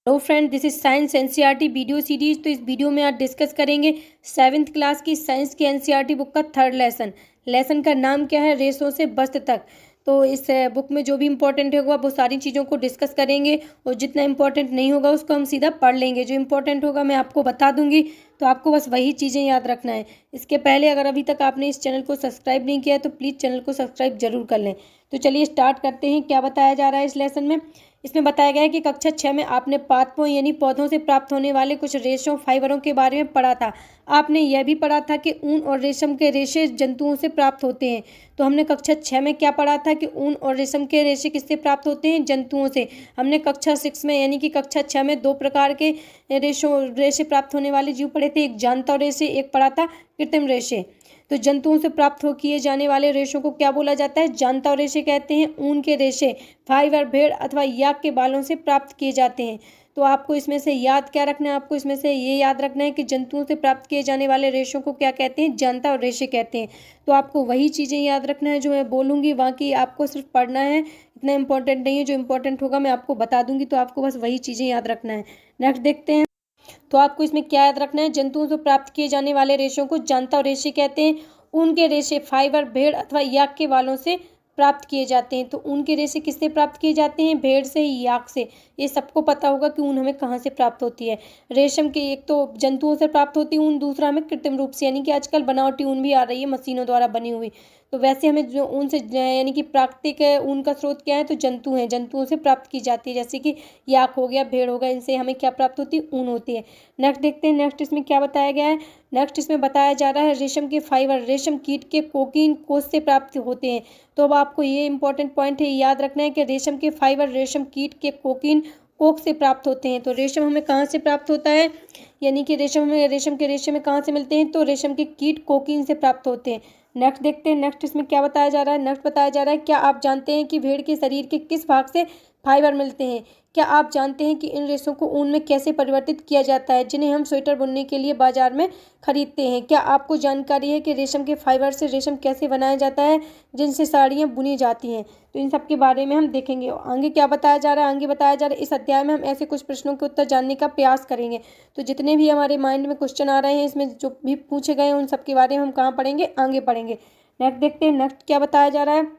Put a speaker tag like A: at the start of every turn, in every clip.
A: Hello friend, this is science NCERT video series. तो इस video में आज डिस्कस करेंगे 7th क्लास की साइंस की एनसीईआरटी बुक का थर्ड लेसन का नाम क्या है? रेसों से बस्त तक। तो इस बुक में जो भी इंपॉर्टेंट होगा वो सारी चीज़ों को डिस्कस करेंगे और जितना इंपॉर्टेंट नहीं होगा उसको हम सीधा पढ़ लेंगे। जो इंपॉर्टेंट होगा मैं आपको बता दूंगी, तो आपको बस वही चीज़ें याद रखना है। इसके पहले अगर अभी तक आपने इस चैनल को सब्सक्राइब नहीं किया है तो प्लीज़ चैनल को सब्सक्राइब जरूर कर लें। तो चलिए स्टार्ट करते हैं। क्या बताया जा रहा है इस लेसन में? इसमें बताया गया है कि कक्षा 6 में आपने पादपों यानी पौधों से प्राप्त होने वाले कुछ रेशों फाइबरों के बारे में पढ़ा था। आपने यह भी पढ़ा था कि ऊन और रेशम के रेशे जंतुओं से प्राप्त होते हैं। तो हमने कक्षा 6 में क्या पढ़ा था कि ऊन और रेशम के रेशे किससे प्राप्त होते हैं? जंतुओं से। हमने कक्षा 6 में यानी कि कक्षा 6 में 2 प्रकार के रेशे प्राप्त होने वाले जीव पढ़े थे। एक जानता रेशे, एक पढ़ा था कृत्रिम रेशे। तो जंतुओं से प्राप्त हो किए जाने वाले रेशों को क्या बोला जाता है? जानता रेशे कहते हैं। ऊन के रेशे फाइबर, भेड़ अथवा याक के बालों से प्राप्त किए जाते हैं। तो आपको इसमें से याद क्या रखना है? आपको इसमें से ये याद रखना है कि जंतुओं से प्राप्त किए जाने वाले रेशों को क्या कहते हैं? जानता और रेशे कहते हैं। तो आपको वही चीज़ें याद रखना है जो मैं बोलूँगी, बाकी आपको सिर्फ पढ़ना है। इतना इंपॉर्टेंट नहीं है, जो इंपॉर्टेंट होगा मैं आपको बता दूंगी, तो आपको बस वही चीज़ें याद रखना है। नेक्स्ट देखते हैं। तो आपको इसमें क्या याद रखना है? जंतुओं से प्राप्त किए जाने वाले रेशों को जानता और रेशे कहते हैं। ऊन के रेशे फाइबर, भेड़ अथवा याक के बालों से प्राप्त किए जाते हैं। तो ऊन के रेशे किससे प्राप्त किए जाते हैं? भेड़ से, याक से। ये सबको पता होगा कि ऊन हमें कहाँ से प्राप्त होती है। रेशम के एक तो जंतुओं से प्राप्त होती है ऊन, दूसरा हमें कृत्रिम रूप से, यानी कि आजकल बनावटी ऊन भी आ रही है मशीनों द्वारा बनी हुई। तो वैसे हमें जो ऊन से यानी कि प्राकृतिक ऊन का स्रोत क्या है? तो जंतु हैं, जंतुओं से प्राप्त की जाती है। जैसे कि याक हो गया, भेड़ हो गया, इनसे हमें क्या प्राप्त होती है? ऊन होती है। नेक्स्ट देखते हैं। नेक्स्ट इसमें क्या बताया गया है? नेक्स्ट इसमें बताया जा रहा है रेशम के फाइबर रेशम कीट के कोकीन कोष से प्राप्त होते हैं। तो अब आपको ये इंपॉर्टेंट पॉइंट है, याद रखना है कि रेशम के फाइबर रेशम कीट के कोकीन कोक से प्राप्त होते हैं। तो रेशम हमें कहाँ से प्राप्त होता है? यानी कि रेशम हमें रेशम के रेशे में कहाँ से मिलते हैं? तो रेशम के कीट कोकीन से प्राप्त होते हैं। नेक्स्ट देखते हैं। नेक्स्ट इसमें क्या बताया जा रहा है? नेक्स्ट बताया जा रहा है, क्या आप जानते हैं कि भेड़ के शरीर के किस भाग से फाइबर मिलते हैं? क्या आप जानते हैं कि इन रेशों को ऊन में कैसे परिवर्तित किया जाता है, जिन्हें हम स्वेटर बुनने के लिए बाजार में खरीदते हैं? क्या आपको जानकारी है कि रेशम के फाइबर से रेशम कैसे बनाया जाता है, जिनसे साड़ियाँ बुनी जाती हैं? तो इन सब के बारे में हम देखेंगे। आगे क्या बताया जा रहा है? आगे बताया जा रहा है, इस अध्याय में हम ऐसे कुछ प्रश्नों के उत्तर जानने का प्रयास करेंगे। तो जितने भी हमारे माइंड में क्वेश्चन आ रहे हैं, इसमें जो भी पूछे गए हैं उन सब के बारे में हम कहाँ पढ़ेंगे? आगे पढ़ेंगे। नेक्स्ट देखते हैं। नेक्स्ट क्या बताया जा रहा है?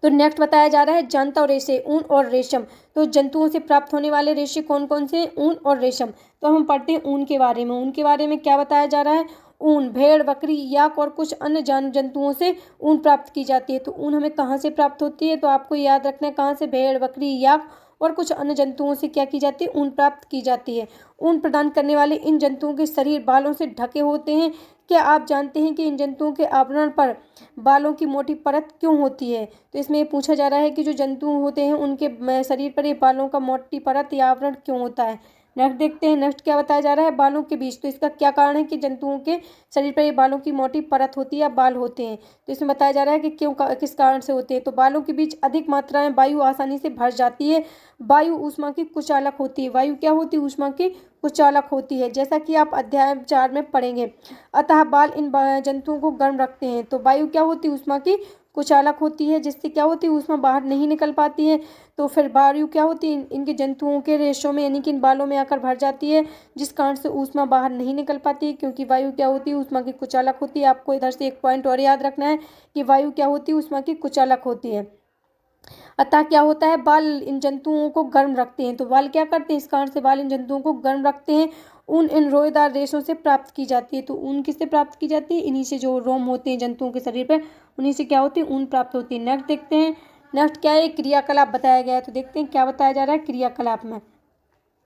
A: तो नेक्स्ट बताया जा रहा है जानता और रेशे, ऊन और रेशम। तो जंतुओं से प्राप्त होने वाले रेशे कौन कौन से? ऊन और रेशम। तो हम पढ़ते हैं ऊन के बारे में। ऊन के बारे में क्या बताया जा रहा है? ऊन भेड़, बकरी, याक और कुछ अन्य जंतुओं से ऊन प्राप्त की जाती है। तो ऊन हमें कहाँ से प्राप्त होती है? तो आपको याद रखना है कहाँ से? भेड़, बकरी, याक और कुछ अन्य जंतुओं से क्या की जाती है? ऊन प्राप्त की जाती है। ऊन प्रदान करने वाले इन जंतुओं के शरीर बालों से ढके होते हैं। क्या आप जानते हैं कि इन जंतुओं के आवरण पर बालों की मोटी परत क्यों होती है? तो इसमें ये पूछा जा रहा है कि जो जंतु होते हैं उनके शरीर पर ये बालों का मोटी परत या आवरण क्यों होता है। नेक्स्ट देखते हैं। नेक्स्ट क्या बताया जा रहा है? बालों के बीच। तो इसका क्या कारण है कि जंतुओं के शरीर पर ये बालों की मोटी परत होती है या बाल होते हैं? तो इसमें बताया जा रहा है कि क्यों, किस कारण से होते हैं। तो बालों के बीच अधिक मात्रा में वायु आसानी से भर जाती है। वायु ऊष्मा की कुचालक होती है। वायु क्या होती है? ऊष्मा की कुचालक होती है, जैसा कि आप अध्याय 4 में पढ़ेंगे। अतः बाल इन जंतुओं को गर्म रखते हैं। तो वायु क्या होती है? ऊष्मा की कुचालक होती है, जिससे क्या होती है? ऊष्मा बाहर नहीं निकल पाती है। तो फिर वायु क्या होती है? इनके जंतुओं के रेशों में यानी कि इन बालों में आकर भर जाती है, जिस कारण से ऊष्मा बाहर नहीं निकल पाती है, क्योंकि वायु क्या होती है? ऊष्मा की कुचालक होती है। आपको इधर से एक पॉइंट और याद रखना है कि वायु क्या होती है? ऊष्मा की कुचालक होती है। अतः क्या होता है? बाल इन जंतुओं को गर्म रखते हैं। तो बाल क्या करते हैं? इस कारण से बाल इन जंतुओं को गर्म रखते हैं। ऊन इन रोएदार रेशों से प्राप्त की जाती है। तो ऊन किससे प्राप्त की जाती है? इन्हीं से, जो रोम होते हैं जंतुओं के शरीर पर, उन्हीं से क्या होती है? ऊन प्राप्त होती है। नेक्स्ट देखते हैं। नेक्स्ट क्या है? क्रियाकलाप बताया गया है। तो देखते हैं क्या बताया जा रहा है क्रियाकलाप में।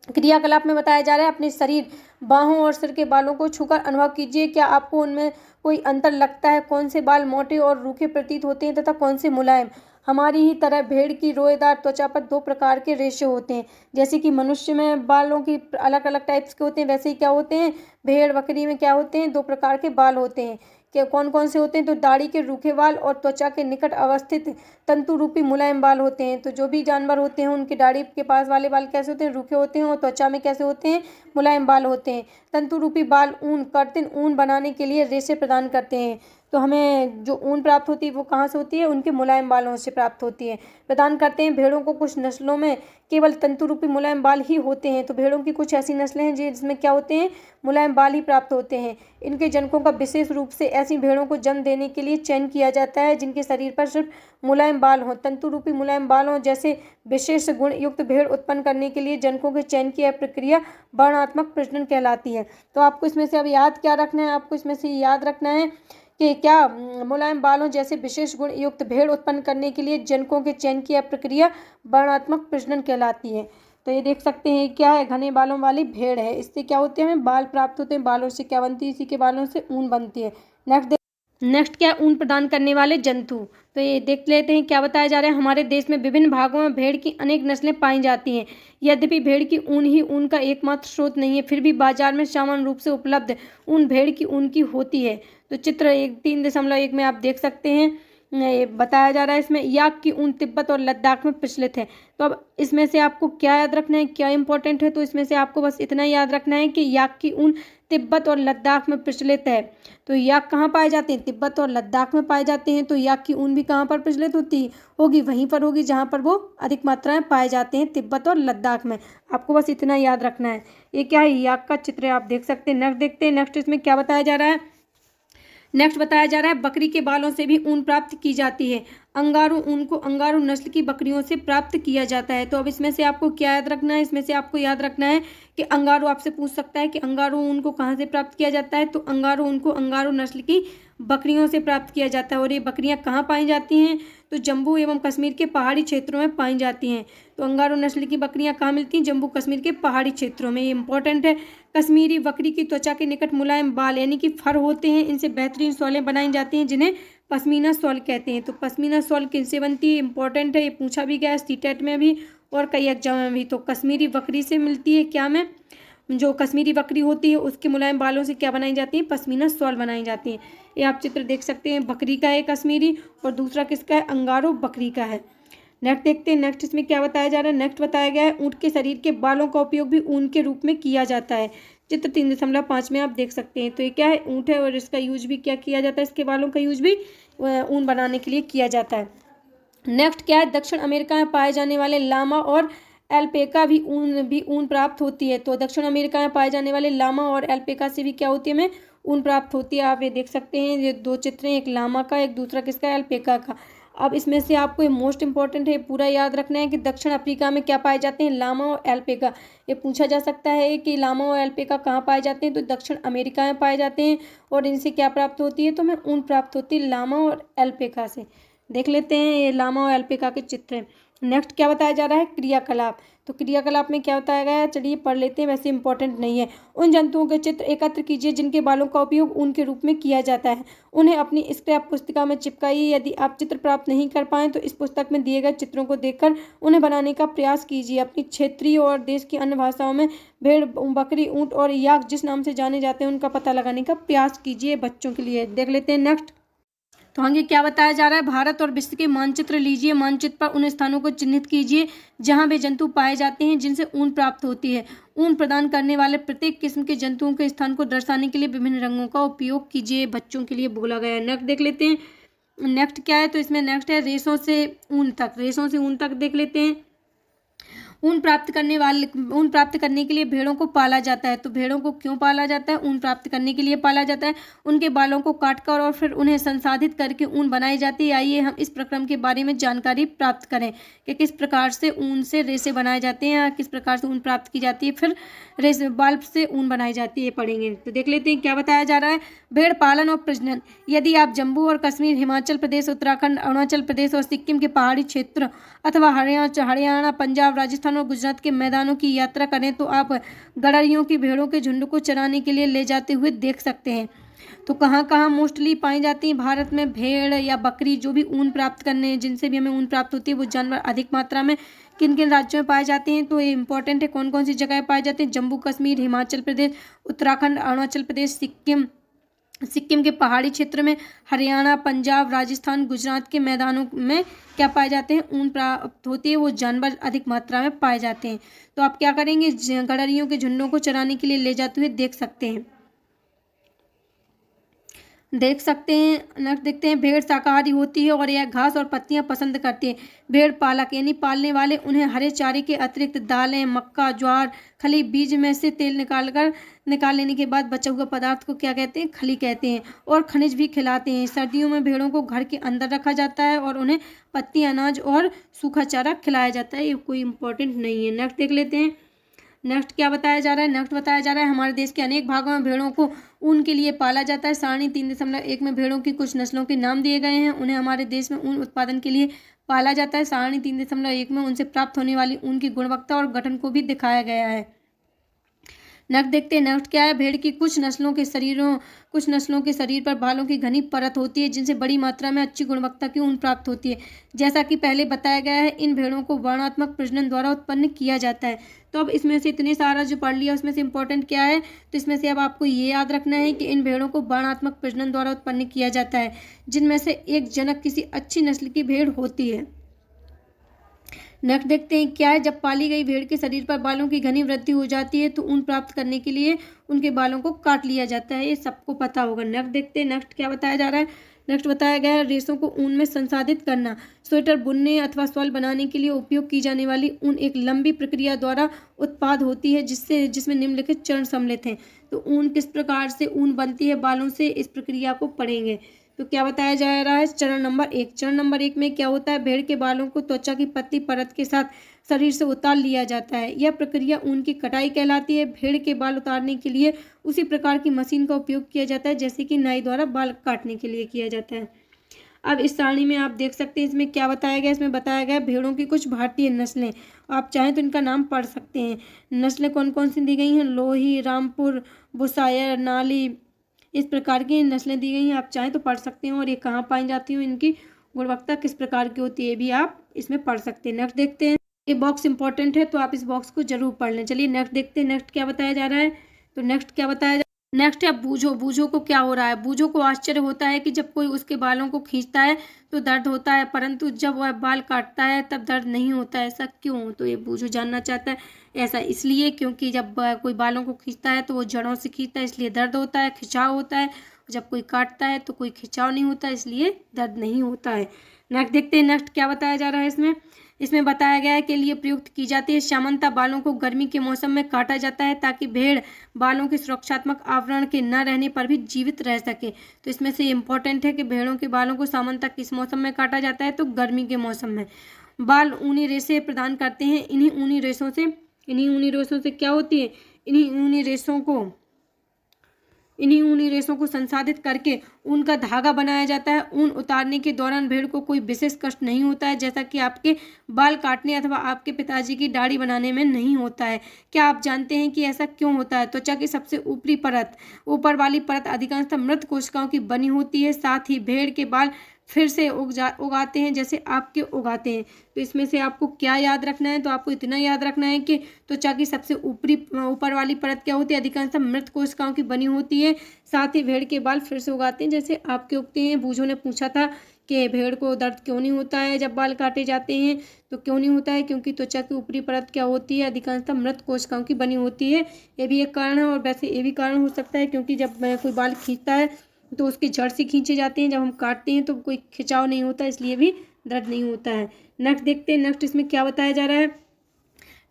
A: क्रियाकलाप में बताया जा रहा है, अपने शरीर, बाहों और सिर के बालों को छूकर अनुभव कीजिए। क्या आपको उनमें कोई अंतर लगता है? कौन से बाल मोटे और रूखे प्रतीत होते हैं तथा कौन से मुलायम? हमारी ही तरह भेड़ की रोएदार त्वचा पर 2 प्रकार के रेशे होते हैं। जैसे कि मनुष्य में बालों की अलग अलग टाइप्स के होते हैं, वैसे ही क्या होते हैं? भेड़, बकरी में क्या होते हैं? 2 प्रकार के बाल होते हैं। कि कौन कौन से होते हैं? तो दाढ़ी के रूखे बाल और त्वचा के निकट अवस्थित तंतु रूपी मुलायम बाल होते हैं। तो जो भी जानवर होते हैं उनके दाढ़ी के पास वाले बाल कैसे होते हैं? रूखे होते हैं, और त्वचा में कैसे होते हैं? मुलायम बाल होते हैं। तंतु रूपी बाल ऊन कर्तिन ऊन बनाने के लिए रेशे प्रदान करते हैं। तो हमें जो ऊन प्राप्त होती है वो कहाँ से होती है, उनके मुलायम बालों से प्राप्त होती है। प्रदान करते हैं भेड़ों को कुछ नस्लों में केवल तंतु रूपी मुलायम बाल ही होते हैं। तो भेड़ों की कुछ ऐसी नस्लें हैं जिसमें क्या होते हैं, मुलायम बाल ही प्राप्त होते हैं। इनके जनकों का विशेष रूप से ऐसी भेड़ों को जन्म देने के लिए चयन किया जाता है जिनके शरीर पर सिर्फ मुलायम बाल हों, तंतु रूपी मुलायम बाल हों। जैसे विशेष गुण युक्त भेड़ उत्पन्न करने के लिए जनकों के चयन की यह प्रक्रिया वर्णात्मक प्रजनन कहलाती है। तो आपको इसमें से अब याद क्या रखना है, आपको इसमें से याद रखना है कि क्या मुलायम बालों जैसे विशेष गुण युक्त भेड़ उत्पन्न करने के लिए जनकों के चयन की यह प्रक्रिया वर्णात्मक प्रजनन कहलाती है। तो ये देख सकते हैं क्या है, घने बालों वाली भेड़ है। इससे क्या होते हैं, हमें बाल प्राप्त होते हैं। बालों से क्या बनती है, इसी के बालों से ऊन बनती है। नेक्स्ट क्या है, ऊन प्रदान करने वाले जंतु। तो ये देख लेते हैं क्या बताया जा रहा है। हमारे देश में विभिन्न भागों में भेड़ की अनेक नस्लें पाई जाती हैं। यद्यपि भेड़ की ऊन ही ऊन का एकमात्र स्रोत नहीं है, फिर भी बाजार में सामान्य रूप से उपलब्ध ऊन भेड़ की ऊन की होती है। तो चित्र 3.1 में आप देख सकते हैं, ये बताया जा रहा है इसमें याक की ऊन तिब्बत और लद्दाख में प्रचलित है। तो अब इसमें से आपको क्या याद रखना है, क्या इंपॉर्टेंट है, तो इसमें से आपको बस इतना याद रखना है कि याक की ऊन तिब्बत और लद्दाख में प्रचलित है। तो याक कहाँ पाए जाते हैं, तिब्बत और लद्दाख में पाए जाते हैं। तो याक की ऊन भी कहाँ पर प्रचलित होती होगी, वहीं पर होगी जहाँ पर वो अधिक मात्रा में पाए जाते हैं, तिब्बत और लद्दाख में। आपको बस इतना याद रखना है। ये क्या है, याक का चित्र है, आप देख सकते हैं। नेक्स्ट देखते हैं, नेक्स्ट इसमें क्या बताया जा रहा है। नेक्स्ट बताया जा रहा है बकरी के बालों से भी ऊन प्राप्त की जाती है। अंगारू ऊन को अंगारू नस्ल की बकरियों से प्राप्त किया जाता है। तो अब इसमें से आपको क्या याद रखना है, इसमें से आपको याद रखना है कि अंगारू आपसे पूछ सकता है कि अंगारू ऊन को कहाँ से प्राप्त किया जाता है। तो अंगारू ऊन को अंगारू नस्ल की बकरियों से प्राप्त किया जाता है। और ये बकरियां कहाँ पाई जाती हैं, तो जम्मू एवं कश्मीर के पहाड़ी क्षेत्रों में पाई जाती हैं। तो अंगारू नस्ल की बकरियां कहाँ मिलती हैं, जम्मू कश्मीर के पहाड़ी क्षेत्रों में। ये इंपॉर्टेंट है। कश्मीरी बकरी की त्वचा के निकट मुलायम बाल यानी कि फर होते हैं। इनसे बेहतरीन शॉलें बनाई जाती हैं जिन्हें पश्मीना शॉल कहते हैं। तो पश्मीना शॉल किनसे बनती है, इंपॉर्टेंट है, ये पूछा भी गया है सीटेट में भी और कई एग्जाम में भी। तो कश्मीरी बकरी से मिलती है, क्या में, जो कश्मीरी बकरी होती है उसके मुलायम बालों से क्या बनाई जाती है, पश्मीना शॉल बनाई जाती है। ये आप चित्र देख सकते हैं, बकरी का है कश्मीरी और दूसरा किसका है, अंगारो बकरी का है। नेक्स्ट देखते हैं, नेक्स्ट इसमें क्या बताया जा रहा है। नेक्स्ट बताया गया है ऊँट के शरीर के बालों का उपयोग भी ऊन के रूप में किया जाता है। चित्र 3.5 में आप देख सकते हैं। तो ये क्या है, ऊँट है और इसका यूज भी क्या किया जाता है, इसके बालों का यूज भी ऊन बनाने के लिए किया जाता है। नेक्स्ट क्या है, दक्षिण अमेरिका में पाए जाने वाले लामा और एल्पेका भी ऊन प्राप्त होती है। तो दक्षिण अमेरिका में पाए जाने वाले लामा और एल्पेका से भी क्या होती है, हमें ऊन प्राप्त होती है। आप ये देख सकते हैं, ये दो चित्र हैं, एक लामा का एक दूसरा किसका, एल्पेका का। अब इसमें से आपको ये मोस्ट इंपॉर्टेंट है, पूरा याद रखना है कि दक्षिण अफ्रीका में क्या पाए जाते हैं, लामा और एल्पेका। ये पूछा जा सकता है कि लामा और एल्पेका कहाँ पाए जाते हैं, तो दक्षिण अमेरिका में पाए जाते हैं। और इनसे क्या प्राप्त होती है, तो हमें ऊन प्राप्त होती है लामा और एल्पेका से। देख लेते हैं, ये लामा और एल्पेका के चित्र हैं। नेक्स्ट क्या बताया जा रहा है, क्रियाकलाप। तो क्रियाकलाप में क्या बताया गया है, चलिए पढ़ लेते हैं, वैसे इंपॉर्टेंट नहीं है। उन जंतुओं के चित्र एकत्र कीजिए जिनके बालों का उपयोग ऊन के रूप में किया जाता है, उन्हें अपनी स्क्रैप पुस्तिका में चिपकाइए। यदि आप चित्र प्राप्त नहीं कर पाएँ तो इस पुस्तक में दिए गए चित्रों को देखकर उन्हें बनाने का प्रयास कीजिए। अपनी क्षेत्रीय और देश की अन्य भाषाओं में भेड़, बकरी, ऊँट और याक जिस नाम से जाने जाते हैं उनका पता लगाने का प्रयास कीजिए बच्चों के लिए। देख लेते हैं नेक्स्ट। तो आगे क्या बताया जा रहा है, भारत और विश्व के मानचित्र लीजिए। मानचित्र पर उन स्थानों को चिन्हित कीजिए जहां वे जंतु पाए जाते हैं जिनसे ऊन प्राप्त होती है। ऊन प्रदान करने वाले प्रत्येक किस्म के जंतुओं के स्थान को दर्शाने के लिए विभिन्न रंगों का उपयोग कीजिए, बच्चों के लिए बोला गया है। नेक्स्ट देख लेते हैं, नेक्स्ट क्या है, तो इसमें नेक्स्ट है रेशों से ऊन तक। रेशों से ऊन तक देख लेते हैं। ऊन प्राप्त करने के लिए भेड़ों को पाला जाता है। तो भेड़ों को क्यों पाला जाता है, ऊन प्राप्त करने के लिए पाला जाता है। उनके बालों को काटकर और फिर उन्हें संसाधित करके ऊन बनाई जाती है। आइए हम इस प्रक्रम के बारे में जानकारी प्राप्त करें कि किस प्रकार से ऊन से रेशे बनाए जाते हैं, किस प्रकार से ऊन प्राप्त की जाती है, फिर रेशे बाल से ऊन बनाई जाती है, पढ़ेंगे। तो देख लेते हैं क्या बताया जा रहा है, भेड़ पालन और प्रजनन। यदि आप जम्मू और कश्मीर, हिमाचल प्रदेश, उत्तराखंड, अरुणाचल प्रदेश और सिक्किम के पहाड़ी क्षेत्र अथवा हरियाणा, पंजाब, राजस्थान और गुजरात के मैदानों की यात्रा करें तो आप गड़रियों की भेड़ों के झुंड को चराने के लिए ले जाते हुए देख सकते हैं। तो कहाँ कहाँ मोस्टली पाई जाती हैं भारत में भेड़ या बकरी, जो भी ऊन प्राप्त करने, जिनसे भी हमें ऊन प्राप्त होती है, वो जानवर अधिक मात्रा में किन किन राज्यों में पाए जाते हैं। तो ये इंपॉर्टेंट है, कौन कौन सी जगह पाए जाते हैं, जम्मू कश्मीर, हिमाचल प्रदेश, उत्तराखंड, अरुणाचल प्रदेश, सिक्किम के पहाड़ी क्षेत्र में, हरियाणा, पंजाब, राजस्थान, गुजरात के मैदानों में क्या पाए जाते हैं, ऊन प्राप्त होती है, वो जानवर अधिक मात्रा में पाए जाते हैं। तो आप क्या करेंगे, गड़रियों के झुंडों को चराने के लिए ले जाते हुए देख सकते हैं। देख सकते हैं। नेक्स्ट देखते हैं, भेड़ शाकाहारी होती है और यह घास और पत्तियां पसंद करती है। भेड़ पालक यानी पालने वाले उन्हें हरे चारे के अतिरिक्त दालें, मक्का, ज्वार, खली, बीज में से तेल निकाल लेने के बाद बचा हुआ पदार्थ को क्या कहते हैं? खली कहते हैं। और खनिज भी खिलाते हैं। सर्दियों में भेड़ों को घर के अंदर रखा जाता है और उन्हें पत्ती, अनाज और सूखा चारा खिलाया जाता है। ये कोई इंपॉर्टेंट नहीं है। नेक्स्ट देख लेते हैं। नेक्स्ट क्या बताया जा रहा है? नेक्स्ट बताया जा रहा है, हमारे देश के अनेक भागों में भेड़ों को ऊन के लिए पाला जाता है। सारणी 3.1 में भेड़ों की कुछ नस्लों के नाम दिए गए हैं। उन्हें हमारे देश में ऊन उत्पादन के लिए पाला जाता है। सारणी 3.1 में उनसे प्राप्त होने वाली ऊन की गुणवत्ता और गठन को भी दिखाया गया है। नेक्स्ट देखते हैं। नेक्स्ट क्या है? भेड़ की कुछ नस्लों के शरीर पर बालों की घनी परत होती है, जिनसे बड़ी मात्रा में अच्छी गुणवत्ता की ऊन प्राप्त होती है। जैसा कि पहले बताया गया है, इन भेड़ों को वर्णात्मक प्रजनन द्वारा उत्पन्न किया जाता है। तो अब इसमें से इतने सारा जो पढ़ लिया उसमें से इंपॉर्टेंट क्या है? तो इसमें से अब आपको ये याद रखना है कि इन भेड़ों को वर्णात्मक प्रजनन द्वारा उत्पन्न किया जाता है, जिनमें से एक जनक किसी अच्छी नस्ल की भेड़ होती है। नेक्स्ट देखते हैं क्या है? जब पाली गई भेड़ के शरीर पर बालों की घनी वृद्धि हो जाती है तो ऊन प्राप्त करने के लिए उनके बालों को काट लिया जाता है। ये सबको पता होगा। नेक्स्ट देखते हैं। नेक्स्ट क्या बताया जा रहा है? नेक्स्ट बताया गया है, रेशों को ऊन में संसाधित करना। स्वेटर बुनने अथवा शॉल बनाने के लिए उपयोग की जाने वाली ऊन एक लंबी प्रक्रिया द्वारा उत्पाद होती है, जिसमें निम्नलिखित चरण सम्मिलित हैं। तो ऊन किस प्रकार से ऊन बनती है बालों से, इस प्रक्रिया को पढ़ेंगे। तो क्या बताया जा रहा है? चरण नंबर 1। चरण नंबर 1 में क्या होता है? भेड़ के बालों को त्वचा की पतली परत के साथ शरीर से उतार लिया जाता है। यह प्रक्रिया ऊन की कटाई कहलाती है। भेड़ के बाल उतारने के लिए उसी प्रकार की मशीन का उपयोग किया जाता है जैसे कि नाई द्वारा बाल काटने के लिए किया जाता है। अब इस सारणी में आप देख सकते हैं, इसमें क्या बताया गया? इसमें बताया गया भेड़ों की कुछ भारतीय नस्लें। आप चाहें तो इनका नाम पढ़ सकते हैं। नस्लें कौन कौन सी दी गई हैं? लोही, रामपुर, बुसायर, नाली, इस प्रकार की नस्लें दी गई हैं। आप चाहें तो पढ़ सकते हैं। और ये कहाँ पाई जाती हैं, इनकी गुणवत्ता किस प्रकार की होती है, भी आप इसमें पढ़ सकते हैं। नेक्स्ट देखते हैं। ये बॉक्स इंपॉर्टेंट है तो आप इस बॉक्स को जरूर पढ़ लें। चलिए नेक्स्ट देखते हैं। नेक्स्ट क्या बताया जा रहा है? तो नेक्स्ट क्या बताया नेक्स्ट है बूझो। बूझो को क्या हो रहा है? बूझो को आश्चर्य होता है कि जब कोई उसके बालों को खींचता है तो दर्द होता है, परंतु जब वह बाल काटता है तब दर्द नहीं होता है। ऐसा क्यों? तो ये बूझो जानना चाहता है। ऐसा इसलिए क्योंकि जब कोई बालों को खींचता है तो वो जड़ों से खींचता है, इसलिए दर्द होता है, खिंचाव होता है। जब कोई काटता है तो कोई खिंचाव नहीं होता, इसलिए दर्द नहीं होता है। नेक्स्ट देखते हैं। नेक्स्ट क्या बताया जा रहा है? इसमें बताया गया है के लिए प्रयुक्त की जाती है। सामान्यतः बालों को गर्मी के मौसम में काटा जाता है ताकि भेड़ बालों के सुरक्षात्मक आवरण के न रहने पर भी जीवित रह सके। तो इसमें से इम्पोर्टेंट है कि भेड़ों के बालों को सामान्यतः किस मौसम में काटा जाता है? तो गर्मी के मौसम में। बाल ऊनी रेशे प्रदान करते हैं। इन्हीं ऊनी रेशों से क्या होती है? इन्हीं ऊनी रेशों को संसाधित करके ऊन का धागा बनाया जाता है। ऊन उतारने के दौरान भेड़ को कोई विशेष कष्ट नहीं होता है, जैसा कि आपके बाल काटने अथवा आपके पिताजी की दाढ़ी बनाने में नहीं होता है। क्या आप जानते हैं कि ऐसा क्यों होता है? त्वचा की सबसे ऊपर वाली परत अधिकांशतः मृत कोशिकाओं की बनी होती है। साथ ही भेड़ के बाल फिर से उगाते हैं जैसे आपके उगाते हैं। तो इसमें से आपको क्या याद रखना है? तो आपको इतना याद रखना है कि त्वचा की सबसे ऊपर वाली परत क्या होती है? अधिकांशतः मृत कोशिकाओं की बनी होती है। साथ ही भेड़ के बाल फिर से उगाते हैं जैसे आपके उगते हैं। बूझो ने पूछा था कि भेड़ को दर्द क्यों नहीं होता है जब बाल काटे जाते हैं? तो क्यों नहीं होता है? क्योंकि त्वचा की ऊपरी परत क्या होती है? अधिकांशतः मृत कोशिकाओं की बनी होती है। ये भी एक कारण है। और वैसे ये भी कारण हो सकता है क्योंकि जब कोई बाल खींचता है तो उसकी जड़ से खींचे जाते हैं। जब हम काटते हैं तो कोई खिंचाव नहीं होता, इसलिए भी दर्द नहीं होता है। नेक्स्ट देखते हैं। नेक्स्ट इसमें क्या बताया जा रहा है?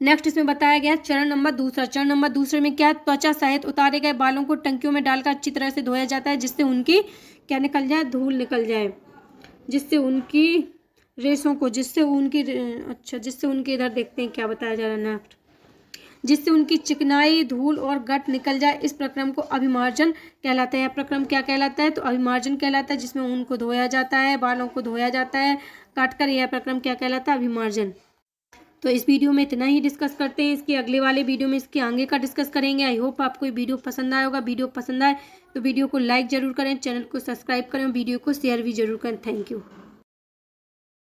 A: नेक्स्ट इसमें बताया गया चरण नंबर 2। चरण नंबर 2 में क्या? त्वचा सहित उतारे गए बालों को टंकियों में डालकर अच्छी तरह से धोया जाता है, जिससे उनकी क्या निकल जाए? धूल निकल जाए, जिससे उनकी रेशों को जिससे उनके इधर देखते हैं क्या बताया जा रहा है। नेक्स्ट, जिससे उनकी चिकनाई, धूल और गट निकल जाए। इस प्रक्रम को अभिमार्जन कहलाता है। यह प्रक्रम क्या कहलाता है? तो अभिमार्जन कहलाता है, जिसमें ऊन को धोया जाता है, बालों को धोया जाता है काटकर। यह प्रक्रम क्या कहलाता है? अभिमार्जन। तो इस वीडियो में इतना ही डिस्कस करते हैं। इसके अगले वाले वीडियो में इसके आगे का डिस्कस करेंगे। आई होप आपको ये वीडियो पसंद आया होगा। वीडियो पसंद आए तो वीडियो को लाइक जरूर करें, चैनल को सब्सक्राइब करें, वीडियो को शेयर भी जरूर करें। Thank you.